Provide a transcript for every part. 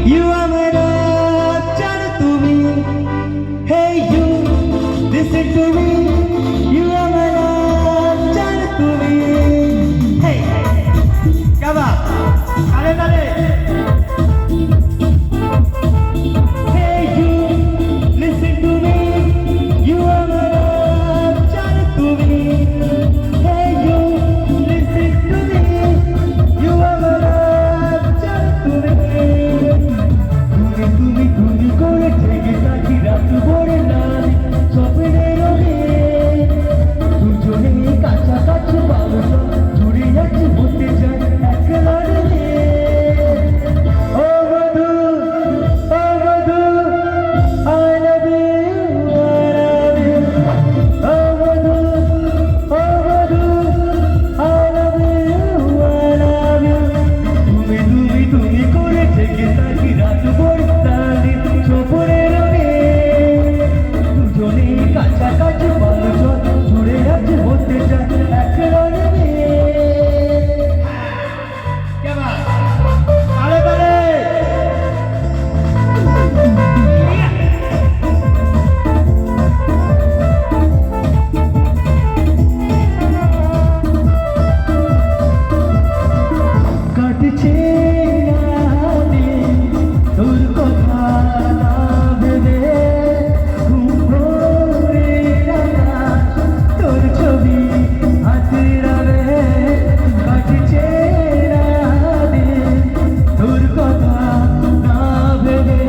You are my rapture to me. Hey you, listen to me. You are my rapture to me. Hey, क्या बात? ताले ताले. Hey you, listen to me. You are my rapture to me. Hey you, listen to me. You are my rapture to me. তুমি করে থেকে থাকি রাত ভরে না স্বপ্নের রঙে দুজনে কাছাকাছি পাবো জুড়ে যাচ্ছে বলতে চাই একলা রে ও মধু I love you ও মধু I love you তুমি করে থেকে থাকি রাত ভরে স্বপ্নের রঙে দুজনে কাছাকাছি পাবো জুড়ে যাচ্ছে বলতে চাই একলা রে क्या बात ताले ताले কাটছে রাতে তোর কথা না ভেবে ঘুম ভরে আকাশ তোর ছবি হাতে রাখে কাটছে রাতে তোর কথা না ভেবে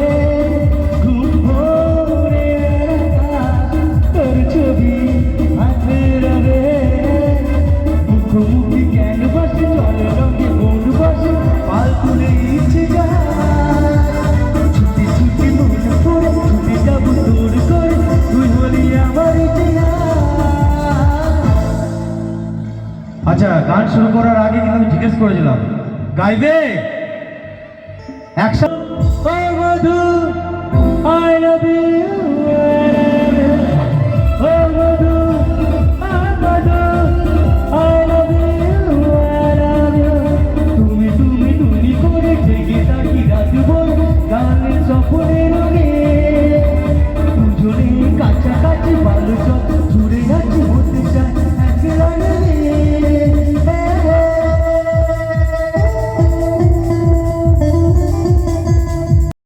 ঘুম ভরে আকাশ তোর ছবি হাতে রাখে মুখোমুখি কেন বসে চলে রঙে মন বসে পাল তুলে ইচ্ছে যায় ছুটি ছুটি মনে পড়ে ছুটি যাবো তোর করে তুই হলি আমার আচ্ছা, গান শুরু করার আগে কিন্তু আমি জিজ্ঞেস করেছিলাম গাইবে অ্যাকশন। ও মধু I love you ও মধু I love you তুমি করে থেকে থাকি রাত ভোর গানের স্বপ্নের রঙে দুজনে কাছাকাছি ভালো